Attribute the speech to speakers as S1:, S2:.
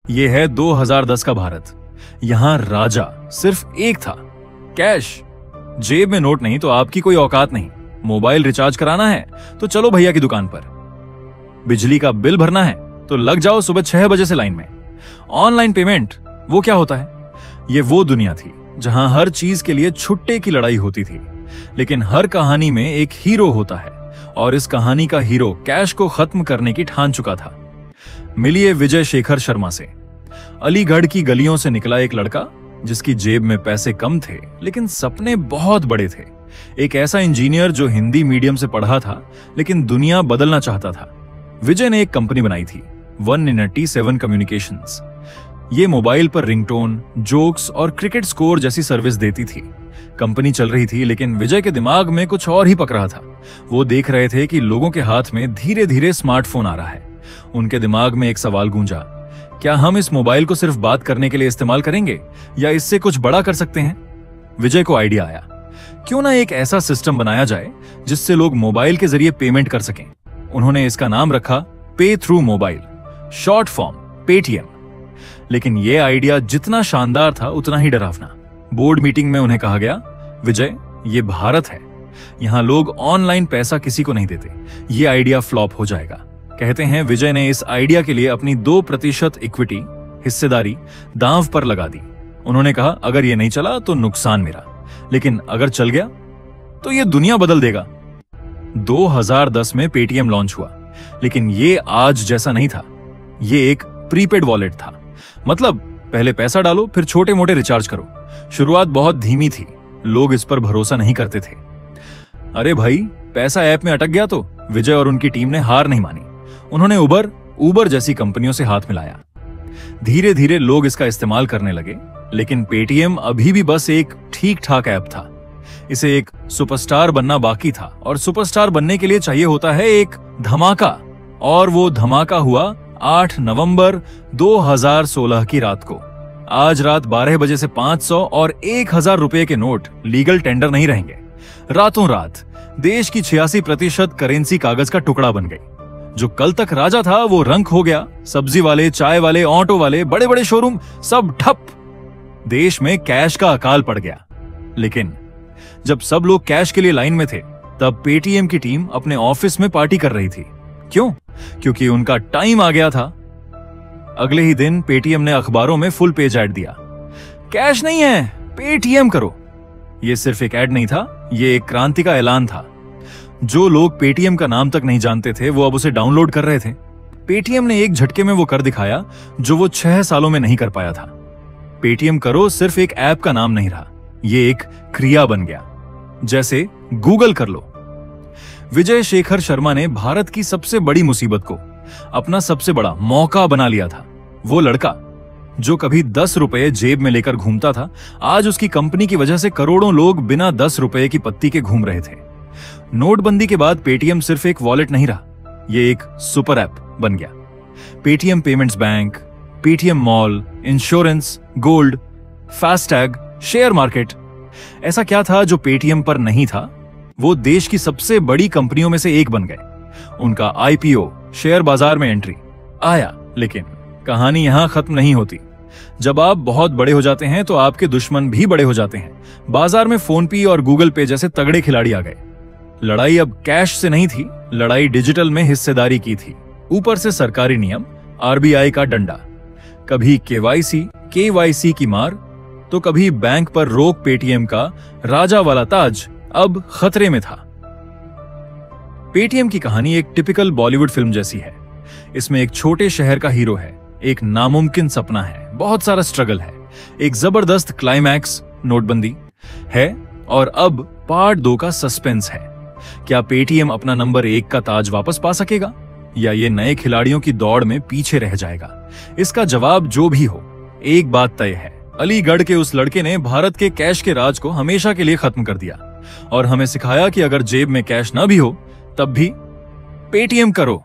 S1: ये है 2010 का भारत। यहां राजा सिर्फ एक था, कैश। जेब में नोट नहीं तो आपकी कोई औकात नहीं। मोबाइल रिचार्ज कराना है तो चलो भैया की दुकान पर। बिजली का बिल भरना है तो लग जाओ सुबह 6 बजे से लाइन में। ऑनलाइन पेमेंट वो क्या होता है? ये वो दुनिया थी जहां हर चीज के लिए छुट्टे की लड़ाई होती थी। लेकिन हर कहानी में एक हीरो होता है और इस कहानी का हीरो कैश को खत्म करने की ठान चुका था। मिलिए विजय शेखर शर्मा से। अलीगढ़ की गलियों से निकला एक लड़का जिसकी जेब में पैसे कम थे लेकिन सपने बहुत बड़े थे। एक ऐसा इंजीनियर जो हिंदी मीडियम से पढ़ा था लेकिन दुनिया बदलना चाहता था। विजय ने एक कंपनी बनाई थी, 1in87 कम्युनिकेशंस। ये मोबाइल पर रिंगटोन, जोक्स और क्रिकेट स्कोर जैसी सर्विस देती थी। कंपनी चल रही थी लेकिन विजय के दिमाग में कुछ और ही पक रहा था। वो देख रहे थे कि लोगों के हाथ में धीरे धीरे स्मार्टफोन आ रहा है। उनके दिमाग में एक सवाल गूंजा, क्या हम इस मोबाइल को सिर्फ बात करने के लिए इस्तेमाल करेंगे या इससे कुछ बड़ा कर सकते हैं? विजय को आइडिया आया, क्यों ना एक ऐसा सिस्टम बनाया जाए जिससे लोग मोबाइल के जरिए पेमेंट कर सकें। उन्होंने इसका नाम रखा पे through mobile, short form Paytm. लेकिन यह आइडिया जितना शानदार था उतना ही डरावना। बोर्ड मीटिंग में उन्हें कहा गया, विजय ये भारत है, यहां लोग ऑनलाइन पैसा किसी को नहीं देते, ये आइडिया फ्लॉप हो जाएगा। कहते हैं विजय ने इस आइडिया के लिए अपनी 2% इक्विटी हिस्सेदारी दांव पर लगा दी। उन्होंने कहा, अगर ये नहीं चला तो नुकसान मेरा, लेकिन अगर चल गया तो ये दुनिया बदल देगा। 2010 में पेटीएम लॉन्च हुआ, लेकिन ये आज जैसा नहीं था। ये एक प्रीपेड वॉलेट था, मतलब पहले पैसा डालो फिर छोटे मोटे रिचार्ज करो। शुरुआत बहुत धीमी थी, लोग इस पर भरोसा नहीं करते थे। अरे भाई, पैसा ऐप में अटक गया तो विजय और उनकी टीम ने हार नहीं मानी। उन्होंने उबर जैसी कंपनियों से हाथ मिलाया। धीरे धीरे लोग इसका इस्तेमाल करने लगे, लेकिन पेटीएम अभी भी बस एक ठीक ठाक ऐप था। इसे एक सुपरस्टार बनना बाकी था, और सुपरस्टार बनने के लिए चाहिए होता है एक धमाका। और वो धमाका हुआ 8 नवंबर 2016 की रात को। आज रात 12 बजे से 500 और 1000 रुपए के नोट लीगल टेंडर नहीं रहेंगे। रातों रात देश की 86% करेंसी कागज का टुकड़ा बन गई। जो कल तक राजा था वो रंक हो गया। सब्जी वाले, चाय वाले, ऑटो वाले, बड़े बड़े शोरूम सब ठप। देश में कैश का अकाल पड़ गया। लेकिन जब सब लोग कैश के लिए लाइन में थे, तब पेटीएम की टीम अपने ऑफिस में पार्टी कर रही थी। क्यों? क्योंकि उनका टाइम आ गया था। अगले ही दिन पेटीएम ने अखबारों में फुल पेज ऐड दिया, कैश नहीं है, पेटीएम करो। यह सिर्फ एक ऐड नहीं था, यह एक क्रांति का ऐलान था। जो लोग पेटीएम का नाम तक नहीं जानते थे वो अब उसे डाउनलोड कर रहे थे। पेटीएम ने एक झटके में वो कर दिखाया जो वो 6 सालों में नहीं कर पाया था। पेटीएम करो सिर्फ एक ऐप का नाम नहीं रहा, ये एक क्रिया बन गया, जैसे गूगल कर लो। विजय शेखर शर्मा ने भारत की सबसे बड़ी मुसीबत को अपना सबसे बड़ा मौका बना लिया था। वो लड़का जो कभी 10 रुपए जेब में लेकर घूमता था, आज उसकी कंपनी की वजह से करोड़ों लोग बिना 10 रुपए की पत्ती के घूम रहे थे। नोटबंदी के बाद पेटीएम सिर्फ एक वॉलेट नहीं रहा, ये एक सुपर ऐप बन गया। Paytm payments bank, Paytm mall, insurance, gold, FASTag, share market. ऐसा क्या था जो पेटीएम पर नहीं था? वो देश की सबसे बड़ी कंपनियों में से एक बन गए। उनका आईपीओ, शेयर बाजार में एंट्री आया। लेकिन कहानी यहां खत्म नहीं होती। जब आप बहुत बड़े हो जाते हैं तो आपके दुश्मन भी बड़े हो जाते हैं। बाजार में फोन पे और गूगल पे जैसे तगड़े खिलाड़ी आ गए। लड़ाई अब कैश से नहीं थी, लड़ाई डिजिटल में हिस्सेदारी की थी। ऊपर से सरकारी नियम, आरबीआई का डंडा, कभी केवाईसी की मार तो कभी बैंक पर रोक। पेटीएम का राजा वाला ताज अब खतरे में था। पेटीएम की कहानी एक टिपिकल बॉलीवुड फिल्म जैसी है। इसमें एक छोटे शहर का हीरो है, एक नामुमकिन सपना है, बहुत सारा स्ट्रगल है, एक जबरदस्त क्लाइमैक्स नोटबंदी है, और अब पार्ट 2 का सस्पेंस है। क्या पेटीएम अपना नंबर 1 का ताज वापस पा सकेगा या ये नए खिलाड़ियों की दौड़ में पीछे रह जाएगा? इसका जवाब जो भी हो, एक बात तय है, अलीगढ़ के उस लड़के ने भारत के कैश के राज को हमेशा के लिए खत्म कर दिया और हमें सिखाया कि अगर जेब में कैश ना भी हो तब भी पेटीएम करो।